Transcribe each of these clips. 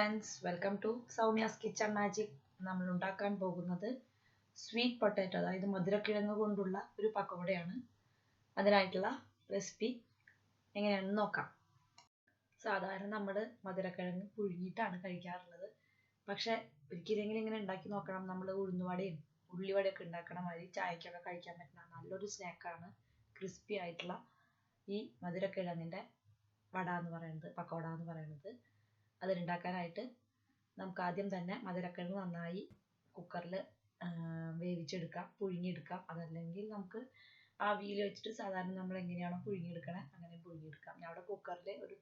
friends, welcome to Soumya's Kitchen Magic. നമ്മൾ ഉണ്ടാക്കാൻ പോകുന്നത് സ്വീറ്റ് പൊട്ടാറ്റോ അതായത് മധുരക്കിഴങ്ങ് കൊണ്ടുള്ള ഒരു പക്കോടയാണ്. അതിനായിട്ടുള്ള റെസിപ്പി എങ്ങനെയാണെന്ന് നോക്കാം. സാധാരണ നമ്മൾ മധുരക്കിഴങ്ങ് പുഴുങ്ങിയിട്ടാണ് കഴിക്കാറുള്ളത്. പക്ഷെ ഒരിക്കലെങ്കിലും ഇങ്ങനെ ഉണ്ടാക്കി നോക്കണം. നമ്മൾ ഉഴുന്നുവടയും ഉള്ളിവടയൊക്കെ ഉണ്ടാക്കണ മാതിരി ചായക്കൊക്കെ കഴിക്കാൻ പറ്റുന്ന നല്ലൊരു സ്നാക്കാണ് ക്രിസ്പി ആയിട്ടുള്ള ഈ മധുരക്കിഴങ്ങിൻ്റെ വട എന്ന് പറയുന്നത്, പക്കോട എന്ന് പറയുന്നത്. അതിനുണ്ടാക്കാനായിട്ട് നമുക്ക് ആദ്യം തന്നെ മധുരക്കിഴങ്ങ് നന്നായി കുക്കറിൽ വേവിച്ചെടുക്കാം, പുഴുങ്ങിയെടുക്കാം. അതല്ലെങ്കിൽ നമുക്ക് ആവിയിൽ വെച്ചിട്ട് സാധാരണ നമ്മൾ എങ്ങനെയാണോ പുഴുങ്ങിയെടുക്കണേ അങ്ങനെ പുഴുങ്ങിയെടുക്കാം. ഞാൻ അവിടെ കുക്കറിൽ ഒരു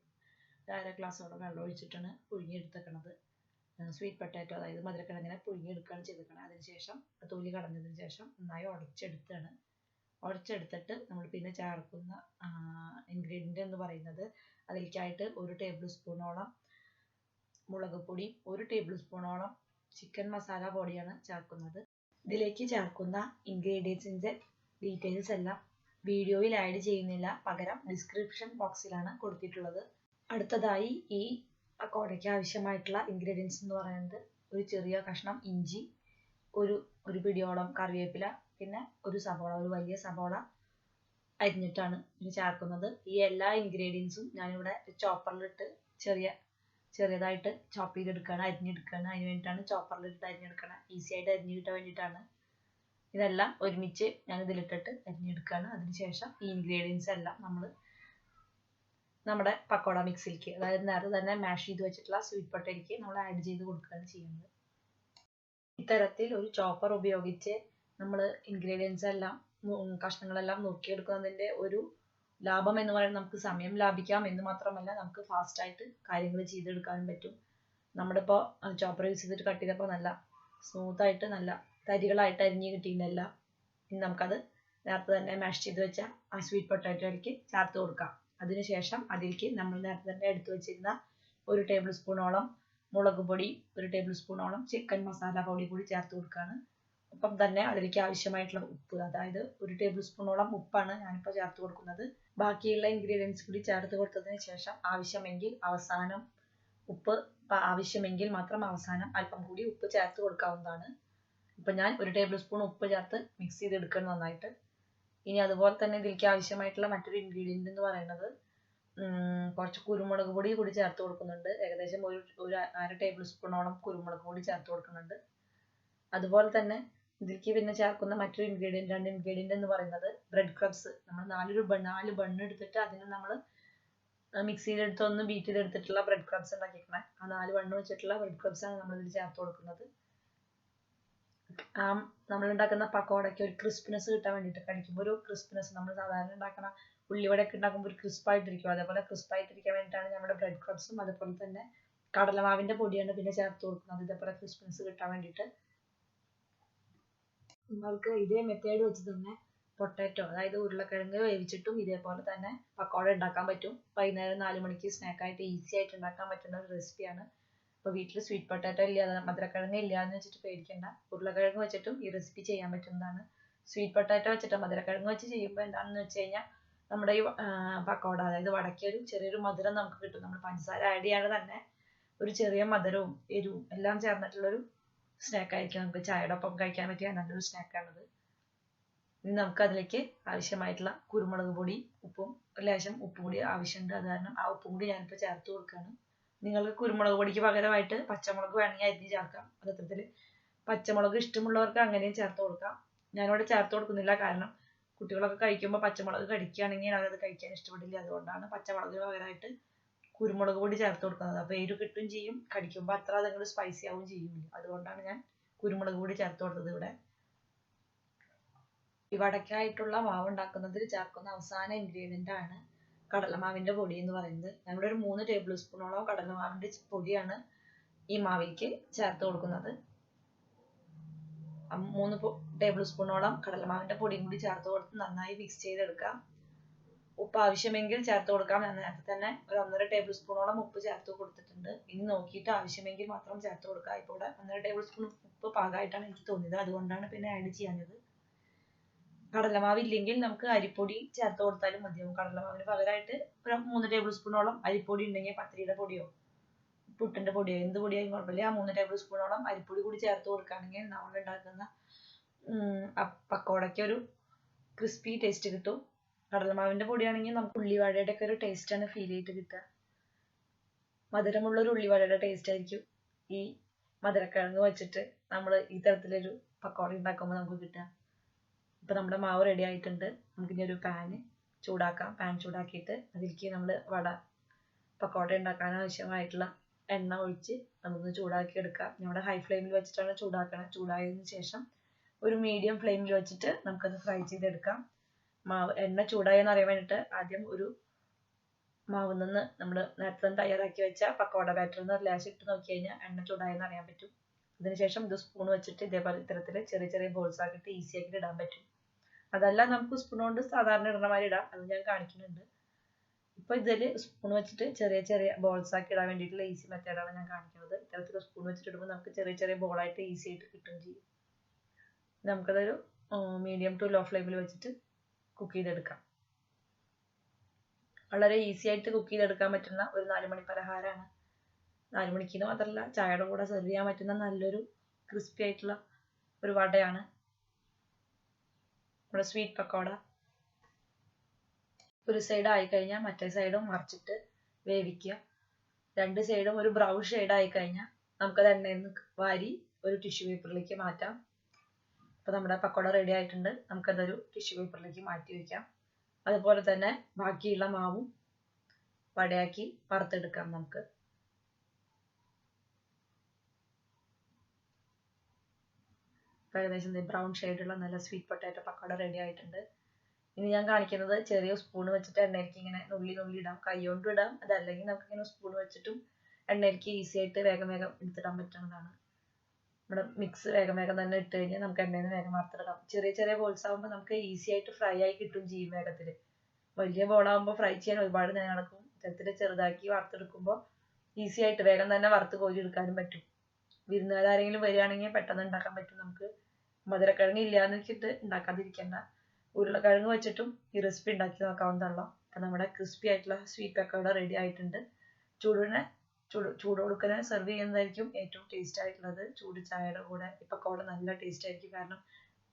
1/2 ഗ്ലാസ്സോളം വെള്ളം ഒഴിച്ചിട്ടാണ് പുഴുങ്ങിയെടുത്തേക്കണത്. സ്വീറ്റ് പൊട്ടാറ്റോ അതായത് മധുരക്കിഴങ്ങിനെ പുഴുങ്ങിയെടുക്കുകയാണ് ചെയ്തിരിക്കുന്നത്. അതിനുശേഷം തൊലി കളഞ്ഞതിന് ശേഷം നന്നായി ഉടച്ചെടുത്തിട്ട് നമ്മൾ പിന്നെ ചേർക്കുന്ന ഇൻഗ്രീഡിയൻ്റ് എന്ന് പറയുന്നത് അതിലേക്കായിട്ട് 1 ടേബിൾ സ്പൂണോളം മുളക് പൊടി, 1 ടേബിൾ സ്പൂണോളം ചിക്കൻ മസാല പൊടിയാണ് ചേർക്കുന്നത്. ഇതിലേക്ക് ചേർക്കുന്ന ഇൻഗ്രീഡിയൻസിൻ്റെ ഡീറ്റെയിൽസ് എല്ലാം വീഡിയോയിൽ ആഡ് ചെയ്യുന്നില്ല, പകരം ഡിസ്ക്രിപ്ഷൻ ബോക്സിലാണ് കൊടുത്തിട്ടുള്ളത്. അടുത്തതായി ഈ പക്കോടയ്ക്ക് ആവശ്യമായിട്ടുള്ള ഇൻഗ്രീഡിയൻസ് എന്ന് പറയുന്നത് ഒരു ചെറിയ കഷ്ണം ഇഞ്ചി, ഒരു പിടിയോളം കറിവേപ്പില, പിന്നെ ഒരു വലിയ സബോള അരിഞ്ഞിട്ടാണ് ഇത് ചേർക്കുന്നത്. ഈ എല്ലാ ഇൻഗ്രീഡിയൻസും ഞാനിവിടെ ചോപ്പറിലിട്ട് ചെറിയതായിട്ട് ചോപ്പ് ചെയ്തെടുക്കുകയാണ്, അരിഞ്ഞെടുക്കുകയാണ്. അതിന് വേണ്ടിയിട്ടാണ് ചോപ്പറിലിട്ട് അരിഞ്ഞെടുക്കണം, ഈസി ആയിട്ട് അരിഞ്ഞു കിട്ടാൻ വേണ്ടിയിട്ടാണ്. ഇതെല്ലാം ഒരുമിച്ച് ഞാൻ ഇതിലിട്ടിട്ട് അരിഞ്ഞെടുക്കുകയാണ്. അതിനുശേഷം ഈ ഇൻഗ്രീഡിയൻസ് എല്ലാം നമ്മൾ നമ്മുടെ പക്കോട മിക്സിലേക്ക്, അതായത് നേരത്തെ തന്നെ മാഷ് ചെയ്ത് വെച്ചിട്ടുള്ള സ്വീറ്റ് പൊട്ടാറ്റോയ്ക്ക് നമ്മൾ ആഡ് ചെയ്ത് കൊടുക്കുകയാണ് ചെയ്യുന്നത്. ഇത്തരത്തിൽ ഒരു ചോപ്പർ ഉപയോഗിച്ച് നമ്മൾ ഇൻഗ്രീഡിയൻസ് എല്ലാം കഷ്ണങ്ങളെല്ലാം നുറുക്കിയെടുക്കുന്നതിൻ്റെ ഒരു ലാഭം എന്ന് പറയുന്നത് നമുക്ക് സമയം ലാഭിക്കാം എന്ന് മാത്രമല്ല നമുക്ക് ഫാസ്റ്റായിട്ട് കാര്യങ്ങൾ ചെയ്തെടുക്കാനും പറ്റും. നമ്മളിപ്പോൾ ചോപ്പർ യൂസ് ചെയ്തിട്ട് കട്ട് ചെയ്തപ്പോൾ നല്ല സ്മൂത്തായിട്ട് നല്ല തരികളായിട്ട് അരിഞ്ഞ് കിട്ടിയിട്ടില്ല. ഇനി നമുക്കത് നേരത്തെ തന്നെ മാഷ് ചെയ്ത് വെച്ച ആ സ്വീറ്റ് പൊട്ടാറ്റോയിലേക്ക് ചേർത്ത് കൊടുക്കാം. അതിനുശേഷം അതിലേക്ക് നമ്മൾ നേരത്തെ തന്നെ എടുത്തു വെച്ചിരുന്ന 1 ടേബിൾ സ്പൂണോളം മുളക് പൊടി, 1 ടേബിൾ സ്പൂണോളം ചിക്കൻ മസാല പൊടി കൂടി ചേർത്ത് കൊടുക്കുകയാണ്. ഒപ്പം തന്നെ അതിലേക്ക് ആവശ്യമായിട്ടുള്ള ഉപ്പ്, അതായത് 1 ടേബിൾ സ്പൂണോളം ഉപ്പാണ് ഞാനിപ്പോൾ ചേർത്ത് കൊടുക്കുന്നത്. ബാക്കിയുള്ള ഇൻഗ്രീഡിയൻസ് കൂടി ചേർത്ത് കൊടുത്തതിന് ശേഷം ആവശ്യമെങ്കിൽ മാത്രം അവസാനം അല്പം കൂടി ഉപ്പ് ചേർത്ത് കൊടുക്കാവുന്നതാണ്. ഇപ്പം ഞാൻ 1 ടേബിൾ സ്പൂൺ ഉപ്പ് ചേർത്ത് മിക്സ് ചെയ്തെടുക്കണം നന്നായിട്ട്. ഇനി അതുപോലെ തന്നെ ഇതിലേക്ക് ആവശ്യമായിട്ടുള്ള മറ്റൊരു ഇൻഗ്രീഡിയൻ്റ് എന്ന് പറയുന്നത് കുറച്ച് കുരുമുളക് പൊടി കൂടി ചേർത്ത് കൊടുക്കുന്നുണ്ട്. ഏകദേശം ഒരു 1/2 ടേബിൾ സ്പൂണോളം കുരുമുളക് പൊടി ചേർത്ത് കൊടുക്കുന്നുണ്ട്. അതുപോലെ തന്നെ ഇതിലേക്ക് പിന്നെ ചേർക്കുന്ന മറ്റൊരു രണ്ട് ഇൻഗ്രീഡിയൻ്റ് എന്ന് പറയുന്നത് ബ്രെഡ് ക്രംസ്. നമ്മൾ 4 ബണ്ണ് എടുത്തിട്ട് അതിന് നമ്മൾ മിക്സിയിലെടുത്ത് ഒന്ന് ബീറ്റ് ചെയ്തെടുത്തിട്ടുള്ള ബ്രെഡ് ക്രംസ് ഉണ്ടാക്കിക്കണേ. ആ 4 ബണ്ണ് വെച്ചിട്ടുള്ള ബ്രെഡ് ക്രംസ് ആണ് നമ്മൾ ഇതിൽ ചേർത്ത് കൊടുക്കുന്നത്. നമ്മൾ ഉണ്ടാക്കുന്ന പക്കോടയ്ക്ക് ഒരു ക്രിസ്പിനെസ് കിട്ടാൻ വേണ്ടിയിട്ട്, കഴിക്കുമ്പോൾ ഒരു ക്രിസ്പിനെസ്, നമ്മൾ സാധാരണ ഉണ്ടാക്കുന്ന ഉള്ളിവടയൊക്കെ ഉണ്ടാക്കുമ്പോൾ ഒരു ക്രിസ്പായിട്ടിരിക്കും, അതേപോലെ ക്രിസ്പായിട്ടിരിക്കാൻ വേണ്ടിയിട്ടാണ് നമ്മുടെ ബ്രെഡ് ക്രംസും അതുപോലെ തന്നെ കടലമാവിൻ്റെ പൊടിയാണ് പിന്നെ ചേർത്ത് കൊടുക്കുന്നത്, ഇതേപോലെ ക്രിസ്പിനെസ് കിട്ടാൻ വേണ്ടിയിട്ട്. നിങ്ങൾക്ക് ഇതേ മെത്തേഡ് വെച്ച് തന്നെ പൊട്ടാറ്റോ അതായത് ഉരുളക്കിഴങ്ങ് വേവിച്ചിട്ടും ഇതേപോലെ തന്നെ പക്കോട ഉണ്ടാക്കാൻ പറ്റും. വൈകുന്നേരം 4 മണിക്ക് സ്നാക്കായിട്ട് ഈസി ആയിട്ട് ഉണ്ടാക്കാൻ പറ്റുന്ന ഒരു റെസിപ്പിയാണ്. ഇപ്പോൾ വീട്ടിൽ സ്വീറ്റ് പൊട്ടാറ്റോ ഇല്ല, മധുരക്കിഴങ്ങ് ഇല്ല എന്ന് വെച്ചിട്ട് പേടിക്കേണ്ട. ഉരുളക്കിഴങ്ങ് വെച്ചിട്ടും ഈ റെസിപ്പി ചെയ്യാൻ പറ്റുന്നതാണ്. സ്വീറ്റ് പൊട്ടാറ്റോ വെച്ചിട്ട് മധുരക്കിഴങ്ങ് വെച്ച് ചെയ്യുമ്പോൾ എന്താണെന്ന് വെച്ച് കഴിഞ്ഞാൽ നമ്മുടെ ഈ പക്കോട അതായത് വടക്ക് ചെറിയൊരു മധുരം നമുക്ക് കിട്ടും. നമ്മൾ പഞ്ചസാര ആഡ് ചെയ്യാതെ തന്നെ ഒരു ചെറിയ മധുരവും എരിവും എല്ലാം ചേർന്നിട്ടുള്ളൊരു സ്നാക്കായിരിക്കും. നമുക്ക് ചായയുടെ ഒപ്പം കഴിക്കാൻ പറ്റിയ നല്ലൊരു സ്നാക്കാണിത്. ഇനി നമുക്ക് അതിലേക്ക് ആവശ്യമായിട്ടുള്ള കുരുമുളക് പൊടി, ഉപ്പും ലേശം ഉപ്പ് കൂടി ആവശ്യമുണ്ട്. അത് കാരണം ആ ഉപ്പും കൂടി ഞാനിപ്പോൾ ചേർത്ത് കൊടുക്കുകയാണ്. നിങ്ങൾക്ക് കുരുമുളക് പൊടിക്ക് പകരമായിട്ട് പച്ചമുളക് വേണമെങ്കിൽ അരിഞ്ഞ് ചേർക്കാം. അത്തരത്തിൽ പച്ചമുളക് ഇഷ്ടമുള്ളവർക്ക് അങ്ങനെയും ചേർത്ത് കൊടുക്കാം. ഞാനിവിടെ ചേർത്ത് കൊടുക്കുന്നില്ല, കാരണം കുട്ടികളൊക്കെ കഴിക്കുമ്പോൾ പച്ചമുളക് കടിക്കുകയാണെങ്കിൽ അവരത് കഴിക്കാൻ ഇഷ്ടപ്പെടില്ല. അതുകൊണ്ടാണ് പച്ചമുളകിന് പകരമായിട്ട് കുരുമുളക് പൊടി ചേർത്ത് കൊടുക്കുന്നത്. അപ്പോൾ എരിവ് കിട്ടും ചെയ്യും, കടിക്കുമ്പോൾ അത്ര അതങ്ങോട്ട് സ്പൈസി ആവും ചെയ്യില്ല. അതുകൊണ്ടാണ് ഞാൻ കുരുമുളക് പൊടി ചേർത്ത് കൊടുത്തത്. ഇവിടെ ഈ വടക്കായിട്ടുള്ള മാവ് ഉണ്ടാക്കുന്നതിൽ ചേർക്കുന്ന അവസാന ഇൻഗ്രീഡിയൻ്റ് ആണ് കടലമാവിൻ്റെ പൊടി എന്ന് പറയുന്നത്. ഞങ്ങളുടെ ഒരു 3 ടേബിൾ സ്പൂണോളം കടലമാവിൻ്റെ പൊടിയാണ് ഈ മാവിലേക്ക് ചേർത്ത് കൊടുക്കുന്നത്. 3 ടേബിൾ സ്പൂണോളം കടലമാവിൻ്റെ പൊടിയും കൂടി ചേർത്ത് കൊടുത്ത് നന്നായി മിക്സ് ചെയ്തെടുക്കാം. ഉപ്പ് ആവശ്യമെങ്കിൽ ചേർത്ത് കൊടുക്കാം. ഞാൻ നേരത്തെ തന്നെ ഒരു 1.5 ടേബിൾ സ്പൂണോളം ഉപ്പ് ചേർത്ത് കൊടുത്തിട്ടുണ്ട്. ഇനി നോക്കിയിട്ട് ആവശ്യമെങ്കിൽ മാത്രം ചേർത്ത് കൊടുക്കുക. ഇപ്പോൾ ഇവിടെ 1.5 ടേബിൾ സ്പൂൺ ഉപ്പ് പാകമായിട്ടാണ് എനിക്ക് തോന്നിയത്, അതുകൊണ്ടാണ് പിന്നെ ആഡ് ചെയ്യാഞ്ഞത്. കടലമാവ് ഇല്ലെങ്കിൽ നമുക്ക് അരിപ്പൊടി ചേർത്ത് കൊടുത്താലും മതിയാവും. കടലമാവിന് പകരമായിട്ട് ഒരു 3 ടേബിൾ സ്പൂണോളം അരിപ്പൊടി ഉണ്ടെങ്കിൽ പത്തിരിയുടെ പൊടിയോ പുട്ടിൻ്റെ പൊടിയോ എന്ത് പൊടിയായും കുഴപ്പമില്ല. 3 ടേബിൾ സ്പൂണോളം അരിപ്പൊടി കൂടി ചേർത്ത് കൊടുക്കുകയാണെങ്കിൽ നമ്മൾ ഉണ്ടാക്കുന്ന പക്കോടയ്ക്ക് ഒരു ക്രിസ്പി ടേസ്റ്റ് കിട്ടും. കടലമാവിൻ്റെ പൊടിയാണെങ്കിൽ നമുക്ക് ഉള്ളിവടയുടെ ഒക്കെ ഒരു ടേസ്റ്റാണ് ഫീൽ ചെയ്തിട്ട് കിട്ടുക. മധുരമുള്ള ഒരു ഉള്ളിവടയുടെ ടേസ്റ്റ് ആയിരിക്കും ഈ മധുരക്കിഴങ്ങ് വെച്ചിട്ട് നമ്മൾ ഈ തരത്തിലൊരു പക്കോട ഉണ്ടാക്കുമ്പോൾ നമുക്ക് കിട്ടുക. ഇപ്പം നമ്മുടെ മാവ് റെഡി ആയിട്ടുണ്ട്. നമുക്കിനി ഒരു പാൻ ചൂടാക്കാം. പാൻ ചൂടാക്കിയിട്ട് അതിലേക്ക് നമ്മൾ പക്കോട ഉണ്ടാക്കാൻ ആവശ്യമായിട്ടുള്ള എണ്ണ ഒഴിച്ച് അതൊന്ന് ചൂടാക്കി എടുക്കാം. നമ്മുടെ ഹൈ ഫ്ലെയിമിൽ വെച്ചിട്ടാണ് ചൂടാക്കണം. ചൂടായതിനു ശേഷം ഒരു മീഡിയം ഫ്ലെയിമിൽ വെച്ചിട്ട് നമുക്കത് ഫ്രൈ ചെയ്തെടുക്കാം. എണ്ണ ചൂടായെന്ന് അറിയാൻ വേണ്ടിയിട്ട് ആദ്യം ഒരു മാവിൽ നിന്ന് നമ്മൾ നേരത്തെ തയ്യാറാക്കി വെച്ച പക്കോട ബാറ്ററിന്ന് ഒരു ലേശം ഇട്ട് നോക്കി കഴിഞ്ഞാൽ എണ്ണ ചൂടായെന്ന് അറിയാൻ പറ്റും. അതിനുശേഷം ഇത് സ്പൂൺ വെച്ചിട്ട് ഇതേപോലെ ഇത്തരത്തിൽ ചെറിയ ചെറിയ ബോൾസ് ആക്കിയിട്ട് ഈസി ആക്കിയിട്ട് ഇടാൻ പറ്റും. അതല്ല നമുക്ക് സ്പൂൺ കൊണ്ട് സാധാരണ ഇടുന്ന മാതിരി ഇടാം. അത് ഞാൻ കാണിക്കുന്നുണ്ട്. ഇപ്പോൾ ഇതിൽ സ്പൂൺ വെച്ചിട്ട് ചെറിയ ചെറിയ ബോൾസ് ആക്കി ഇടാൻ വേണ്ടിയിട്ടുള്ള ഈസി മെത്തേഡാണ് ഞാൻ കാണിക്കുന്നത്. ഇത്തരത്തിൽ സ്പൂൺ വെച്ചിട്ട് ഇടുമ്പോൾ നമുക്ക് ചെറിയ ചെറിയ ബോളായിട്ട് ഈസി ആയിട്ട് കിട്ടുകയും ചെയ്യും. നമുക്കതൊരു മീഡിയം ടു ലോ ഫ്ലെയിമിൽ വെച്ചിട്ട് കുക്ക് ചെയ്തെടുക്കാം. വളരെ ഈസി ആയിട്ട് കുക്ക് ചെയ്തെടുക്കാൻ പറ്റുന്ന ഒരു 4 മണി പലഹാരമാണ്. 4 മണിക്ക് മാത്രമല്ല, ചായയുടെ കൂടെ സെർവ് ചെയ്യാൻ പറ്റുന്ന നല്ലൊരു ക്രിസ്പി ആയിട്ടുള്ള ഒരു വടയാണ് നമ്മുടെ സ്വീറ്റ് പക്കോട. ഒരു സൈഡ് ആയിക്കഴിഞ്ഞാൽ മറ്റേ സൈഡും മറിച്ചിട്ട് വേവിക്കുക. 2 സൈഡും ഒരു ബ്രൗൺ ഷെയ്ഡ് ആയിക്കഴിഞ്ഞാൽ നമുക്കത് എണ്ണയിൽ നിന്ന് വാരി ഒരു ടിഷ്യൂ പേപ്പറിലേക്ക് മാറ്റാം. അപ്പോൾ നമ്മുടെ പക്കോട റെഡി ആയിട്ടുണ്ട്. നമുക്കതൊരു ടിഷ്യൂ പേപ്പറിലേക്ക് മാറ്റി വയ്ക്കാം. അതുപോലെ തന്നെ ബാക്കിയുള്ള മാവും വടയാക്കി വറുത്തെടുക്കാം. നമുക്ക് ഏകദേശം ബ്രൗൺ ഷെയ്ഡുള്ള നല്ല സ്വീറ്റ് പൊട്ടാറ്റോ പക്കോട റെഡി ആയിട്ടുണ്ട്. ഇനി ഞാൻ കാണിക്കുന്നത് ചെറിയ സ്പൂൺ വെച്ചിട്ട് എണ്ണയിലേക്ക് ഇങ്ങനെ നുള്ളി ഇടാം. കൈ കൊണ്ട് ഇടാം. അതല്ലെങ്കിൽ നമുക്ക് ഇങ്ങനെ സ്പൂൺ വെച്ചിട്ടും എണ്ണയിലേക്ക് ഈസി ആയിട്ട് വേഗം എടുത്തിടാൻ പറ്റുന്നതാണ്. നമ്മുടെ മിക്സ് വേഗം തന്നെ ഇട്ട് കഴിഞ്ഞാൽ നമുക്ക് എണ്ണയിൽ നിന്ന് വേഗം വറുത്തെടുക്കാം. ചെറിയ ചെറിയ ബോൾസ് ആകുമ്പോൾ നമുക്ക് ഈസി ആയിട്ട് ഫ്രൈ ആയി കിട്ടും ചെയ്യും വേഗത്തിൽ. വലിയ ബോളാകുമ്പോൾ ഫ്രൈ ചെയ്യാൻ ഒരുപാട് നേരം നടക്കും. ഇത്തരത്തിൽ ചെറുതാക്കി വറുത്തെടുക്കുമ്പോൾ ഈസി ആയിട്ട് വേഗം തന്നെ വറുത്ത് കോരി എടുക്കാനും പറ്റും. വിരുന്നുകാരെങ്കിലും വരികയാണെങ്കിൽ പെട്ടെന്ന് ഉണ്ടാക്കാൻ പറ്റും. നമുക്ക് മധുരക്കിഴങ്ങ് ഇല്ലാന്ന് വെച്ചിട്ട് ഉണ്ടാക്കാതിരിക്കേണ്ട. ഉരുളക്കിഴങ്ങ് വെച്ചിട്ടും ഈ റെസിപ്പി ഉണ്ടാക്കി നോക്കാവുന്നതാണല്ലോ. അപ്പം നമ്മുടെ ക്രിസ്പി ആയിട്ടുള്ള സ്വീറ്റ് പക്കോട റെഡി ആയിട്ടുണ്ട്. ചൂടോടുക്കനെ സെർവ് ചെയ്യുന്നതായിരിക്കും ഏറ്റവും ടേസ്റ്റ് ആയിട്ടുള്ളത്. ചൂട് ചായയുടെ കൂടെ ഈ പക്കോട നല്ല ടേസ്റ്റ് ആയിരിക്കും. കാരണം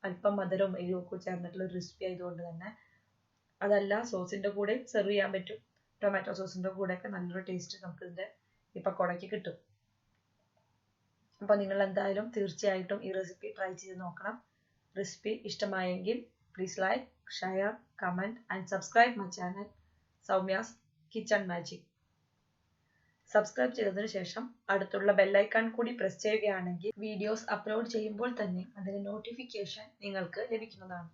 അല്പം മധുരവും എരിവൊക്കെ ചേർന്നിട്ടുള്ള ഒരു റെസിപ്പി ആയതുകൊണ്ട് തന്നെ. അതല്ല സോസിൻ്റെ കൂടെ സെർവ് ചെയ്യാൻ പറ്റും. ടൊമാറ്റോ സോസിൻ്റെ കൂടെയൊക്കെ നല്ലൊരു ടേസ്റ്റ് നമുക്ക് ഇതിൻ്റെ ഈ പക്കോടയ്ക്ക് കിട്ടും. അപ്പോൾ നിങ്ങൾ എന്തായാലും തീർച്ചയായിട്ടും ഈ റെസിപ്പി ട്രൈ ചെയ്ത് നോക്കണം. റെസിപ്പി ഇഷ്ടമായെങ്കിൽ please like, share, comment and subscribe my channel Soumya's kitchen magic. Subscribe ചെയ്തതിനു ശേഷം അടുത്തുള്ള ബെല്ലൈക്കൺ കൂടി പ്രസ് ചെയ്യുകയാണെങ്കിൽ വീഡിയോസ് അപ്ലോഡ് ചെയ്യുമ്പോൾ തന്നെ അതിൻ്റെ നോട്ടിഫിക്കേഷൻ നിങ്ങൾക്ക് ലഭിക്കുന്നതാണ്.